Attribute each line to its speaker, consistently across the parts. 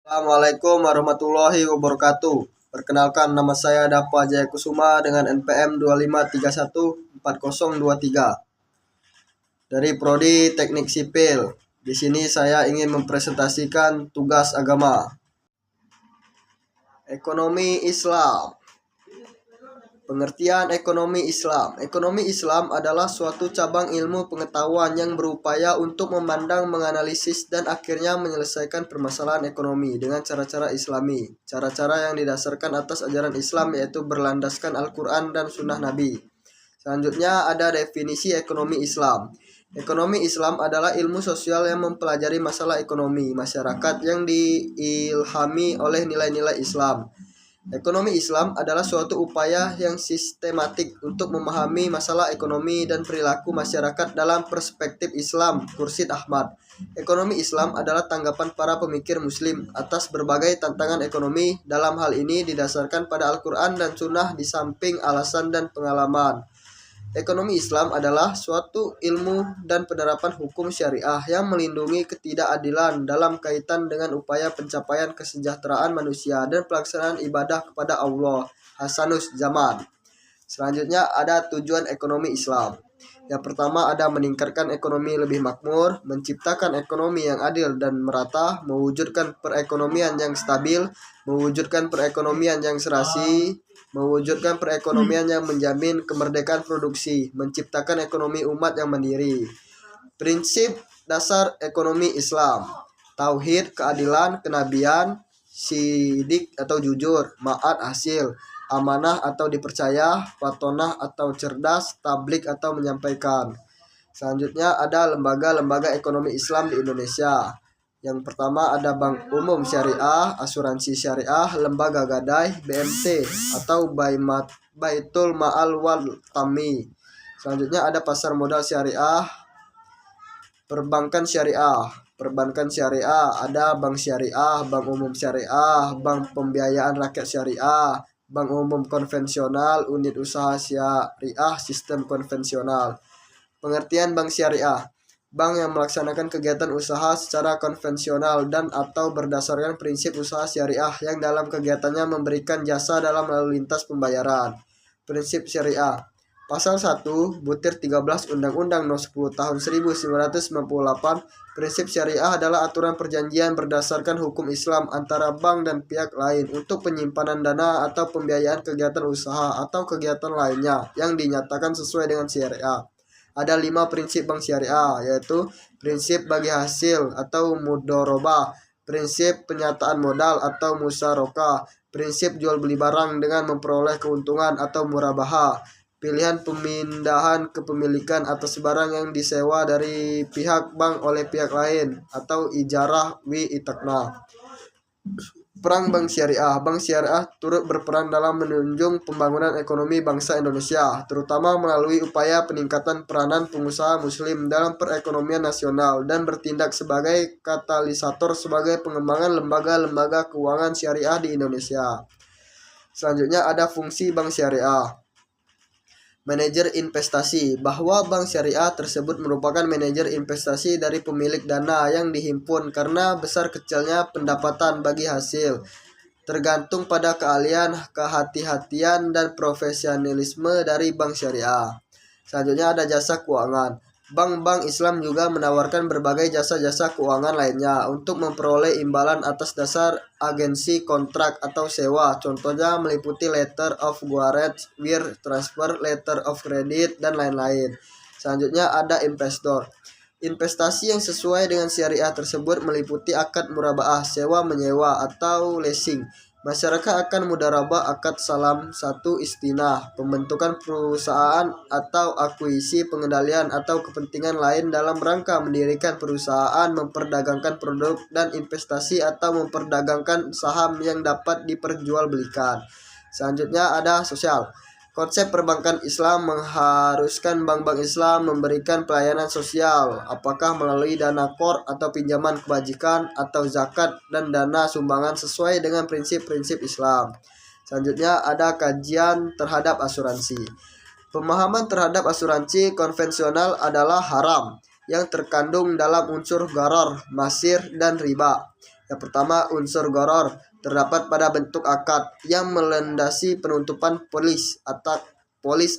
Speaker 1: Assalamualaikum warahmatullahi wabarakatuh. Perkenalkan, nama saya Dapa Jaya Kusuma dengan NPM 25314023 dari Prodi Teknik Sipil. Di sini saya ingin mempresentasikan tugas agama. Ekonomi Islam. Pengertian ekonomi Islam. Ekonomi Islam adalah suatu cabang ilmu pengetahuan yang berupaya untuk memandang, menganalisis, dan akhirnya menyelesaikan permasalahan ekonomi dengan cara-cara Islami. Cara-cara yang didasarkan atas ajaran Islam yaitu berlandaskan Al-Quran dan Sunnah Nabi. Selanjutnya ada definisi ekonomi Islam. Ekonomi Islam adalah ilmu sosial yang mempelajari masalah ekonomi masyarakat yang diilhami oleh nilai-nilai Islam. Ekonomi Islam adalah suatu upaya yang sistematik untuk memahami masalah ekonomi dan perilaku masyarakat dalam perspektif Islam. Khursyid Ahmad. Ekonomi Islam adalah tanggapan para pemikir Muslim atas berbagai tantangan ekonomi. Dalam hal ini didasarkan pada Al-Quran dan Sunnah di samping alasan dan pengalaman. Ekonomi Islam adalah suatu ilmu dan penerapan hukum syariah yang melindungi ketidakadilan dalam kaitan dengan upaya pencapaian kesejahteraan manusia dan pelaksanaan ibadah kepada Allah. Hasanus Zaman. Selanjutnya ada tujuan ekonomi Islam. Yang pertama ada meningkatkan ekonomi lebih makmur, menciptakan ekonomi yang adil dan merata, mewujudkan perekonomian yang stabil, mewujudkan perekonomian yang serasi, mewujudkan perekonomian yang menjamin kemerdekaan produksi, menciptakan ekonomi umat yang mandiri. Prinsip dasar ekonomi Islam: tauhid, keadilan, kenabian, sidik atau jujur, ma'at hasil, amanah atau dipercaya, fatonah atau cerdas, tablik atau menyampaikan. Selanjutnya ada lembaga-lembaga ekonomi Islam di Indonesia. Yang pertama ada Bank Umum Syariah, Asuransi Syariah, Lembaga Gadai, BMT atau Baitul Ma'al wal Tami. Selanjutnya ada Pasar Modal Syariah, Perbankan Syariah. Perbankan Syariah ada Bank Syariah, Bank Umum Syariah, Bank Pembiayaan Rakyat Syariah, Bank Umum Konvensional, Unit Usaha Syariah, Sistem Konvensional. Pengertian Bank Syariah: bank yang melaksanakan kegiatan usaha secara konvensional dan atau berdasarkan prinsip usaha syariah yang dalam kegiatannya memberikan jasa dalam lalu lintas pembayaran. Prinsip syariah. Pasal 1 butir 13 Undang-Undang No 10 Tahun 1998. Prinsip syariah adalah aturan perjanjian berdasarkan hukum Islam antara bank dan pihak lain untuk penyimpanan dana atau pembiayaan kegiatan usaha atau kegiatan lainnya yang dinyatakan sesuai dengan syariah. Ada 5 prinsip bank syariah, yaitu prinsip bagi hasil atau mudorobah, prinsip penyataan modal atau musyarakah, prinsip jual beli barang dengan memperoleh keuntungan atau murabaha, pilihan pemindahan kepemilikan atas barang yang disewa dari pihak bank oleh pihak lain atau ijarah wi itakna. Peran Bank Syariah. Bank Syariah turut berperan dalam menunjang pembangunan ekonomi bangsa Indonesia, terutama melalui upaya peningkatan peranan pengusaha muslim dalam perekonomian nasional dan bertindak sebagai katalisator sebagai pengembangan lembaga-lembaga keuangan syariah di Indonesia. Selanjutnya ada fungsi Bank Syariah. Manajer investasi, bahwa bank syariah tersebut merupakan manajer investasi dari pemilik dana yang dihimpun karena besar kecilnya pendapatan bagi hasil, tergantung pada keahlian, kehati-hatian, dan profesionalisme dari bank syariah. Selanjutnya ada jasa keuangan. Bank-bank Islam juga menawarkan berbagai jasa-jasa keuangan lainnya untuk memperoleh imbalan atas dasar agensi kontrak atau sewa. Contohnya meliputi letter of guarantee, wire transfer, letter of credit, dan lain-lain. Selanjutnya ada investor. Investasi yang sesuai dengan syariah tersebut meliputi akad murabaah, sewa menyewa atau leasing. Masyarakat akan mudarabah akad salam satu istinah, pembentukan perusahaan atau akuisisi pengendalian atau kepentingan lain dalam rangka mendirikan perusahaan, memperdagangkan produk dan investasi atau memperdagangkan saham yang dapat diperjualbelikan. Selanjutnya ada sosial. Konsep perbankan Islam mengharuskan bank-bank Islam memberikan pelayanan sosial, apakah melalui dana kor atau pinjaman kebajikan atau zakat dan dana sumbangan sesuai dengan prinsip-prinsip Islam. Selanjutnya ada kajian terhadap asuransi. Pemahaman terhadap asuransi konvensional adalah haram yang terkandung dalam unsur gharar, masir, dan riba. Yang pertama, unsur gharar terdapat pada bentuk akad yang melandasi penutupan polis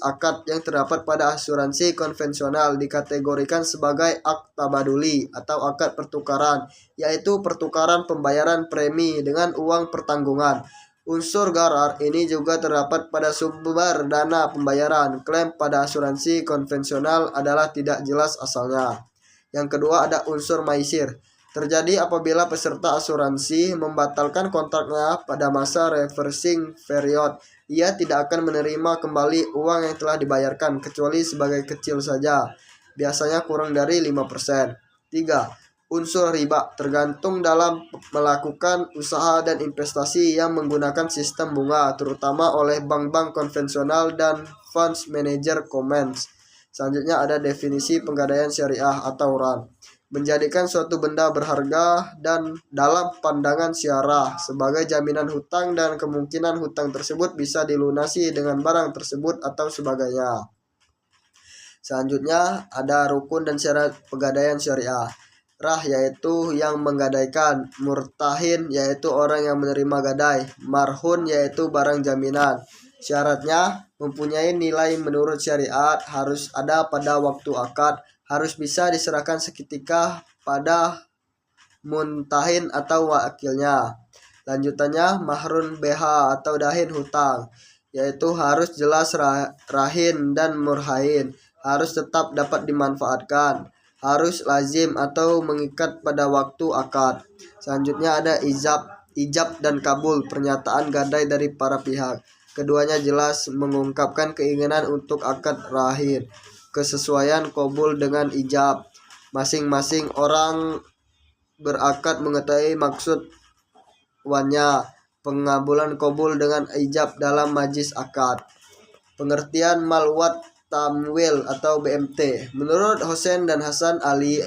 Speaker 1: akad yang terdapat pada asuransi konvensional dikategorikan sebagai akad tabaduli atau akad pertukaran, yaitu pertukaran pembayaran premi dengan uang pertanggungan. Unsur gharar ini juga terdapat pada sumber dana pembayaran. Klaim pada asuransi konvensional adalah tidak jelas asalnya. Yang kedua ada unsur maisir. Terjadi apabila peserta asuransi membatalkan kontraknya pada masa reversing period. Ia tidak akan menerima kembali uang yang telah dibayarkan kecuali sebagai kecil saja, biasanya kurang dari 5%. 3. Unsur riba tergantung dalam melakukan usaha dan investasi yang menggunakan sistem bunga, terutama oleh bank-bank konvensional dan funds manager commons. Selanjutnya ada definisi penggadaian syariah atau RAN. Menjadikan suatu benda berharga dan dalam pandangan syarah sebagai jaminan hutang dan kemungkinan hutang tersebut bisa dilunasi dengan barang tersebut atau sebagainya. Selanjutnya ada rukun dan syarat pegadaian syariah. Rah yaitu yang menggadaikan, murtahin yaitu orang yang menerima gadai, marhun yaitu barang jaminan. Syaratnya mempunyai nilai menurut syariat, harus ada pada waktu akad, harus bisa diserahkan seketika pada muntahin atau wakilnya. Lanjutannya mahrun BH atau dahin hutang, yaitu harus jelas rahin dan murhain, harus tetap dapat dimanfaatkan, harus lazim atau mengikat pada waktu akad. Selanjutnya ada ijab dan kabul, pernyataan gadai dari para pihak. Keduanya jelas mengungkapkan keinginan untuk akad rahin. Kesesuaian kabul dengan ijab. Masing-masing orang berakad mengetahui maksud wannya. Pengabulan kabul dengan ijab dalam majlis akad. Pengertian malwat tamwil atau BMT. Menurut Hussein dan Hasan Ali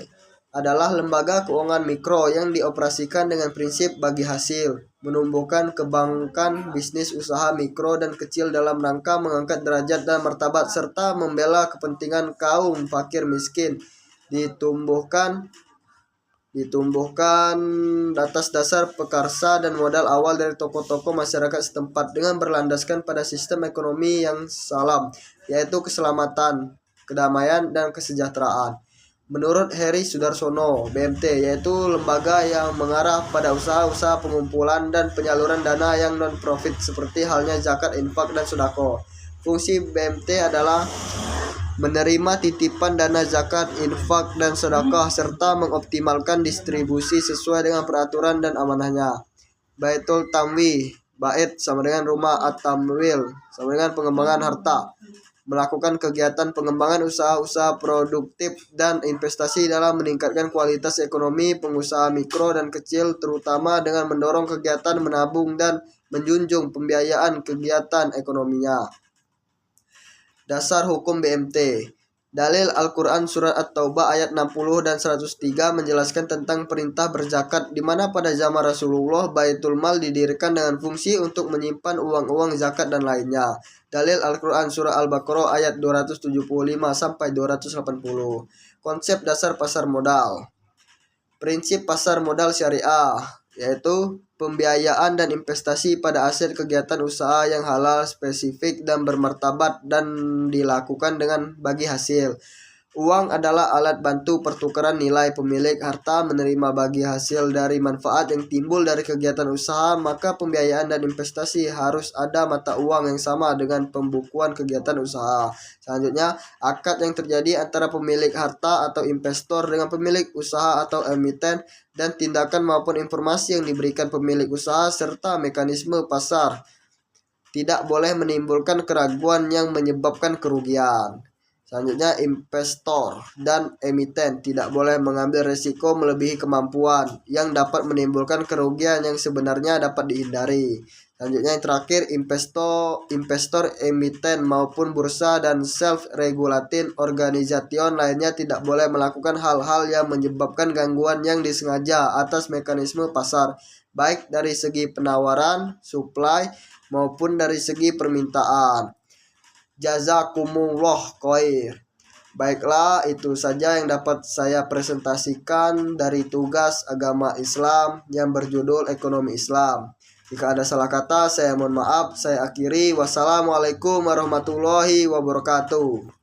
Speaker 1: adalah lembaga keuangan mikro yang dioperasikan dengan prinsip bagi hasil, menumbuhkan kembangkan bisnis usaha mikro dan kecil dalam rangka mengangkat derajat dan martabat serta membela kepentingan kaum fakir miskin, ditumbuhkan atas dasar pekarsa dan modal awal dari tokoh-tokoh masyarakat setempat dengan berlandaskan pada sistem ekonomi yang salam, yaitu keselamatan, kedamaian, dan kesejahteraan. Menurut Heri Sudarsono, BMT yaitu lembaga yang mengarah pada usaha-usaha pengumpulan dan penyaluran dana yang non-profit seperti halnya zakat, infak, dan sodako. Fungsi BMT adalah menerima titipan dana zakat, infak, dan sedekah serta mengoptimalkan distribusi sesuai dengan peraturan dan amanahnya. Baitul Tamwi, bait sama dengan rumah, at-tamwil sama dengan pengembangan harta. Melakukan kegiatan pengembangan usaha-usaha produktif dan investasi dalam meningkatkan kualitas ekonomi pengusaha mikro dan kecil, terutama dengan mendorong kegiatan menabung dan menjunjung pembiayaan kegiatan ekonominya. Dasar hukum BMT. Dalil Al-Quran Surat At-Taubah ayat 60 dan 103 menjelaskan tentang perintah berzakat, di mana pada zaman Rasulullah Baitul Mal didirikan dengan fungsi untuk menyimpan uang-uang zakat dan lainnya. Dalil Al-Quran Surah Al-Baqarah ayat 275 sampai 280. Konsep dasar pasar modal. Prinsip pasar modal syariah, yaitu pembiayaan dan investasi pada aset kegiatan usaha yang halal, spesifik, dan bermartabat dan dilakukan dengan bagi hasil. Uang adalah alat bantu pertukaran nilai. Pemilik harta menerima bagi hasil dari manfaat yang timbul dari kegiatan usaha, maka pembiayaan dan investasi harus ada mata uang yang sama dengan pembukuan kegiatan usaha. Selanjutnya, akad yang terjadi antara pemilik harta atau investor dengan pemilik usaha atau emiten, dan tindakan maupun informasi yang diberikan pemilik usaha serta mekanisme pasar tidak boleh menimbulkan keraguan yang menyebabkan kerugian. Selanjutnya, investor dan emiten tidak boleh mengambil risiko melebihi kemampuan yang dapat menimbulkan kerugian yang sebenarnya dapat dihindari. Selanjutnya yang terakhir, investor, emiten maupun bursa dan self-regulating organization lainnya tidak boleh melakukan hal-hal yang menyebabkan gangguan yang disengaja atas mekanisme pasar, baik dari segi penawaran, supply, maupun dari segi permintaan. Jazakumullah khair. Baiklah, itu saja yang dapat saya presentasikan dari tugas agama Islam yang berjudul Ekonomi Islam. Jika ada salah kata, saya mohon maaf. Saya akhiri. Wassalamualaikum warahmatullahi wabarakatuh.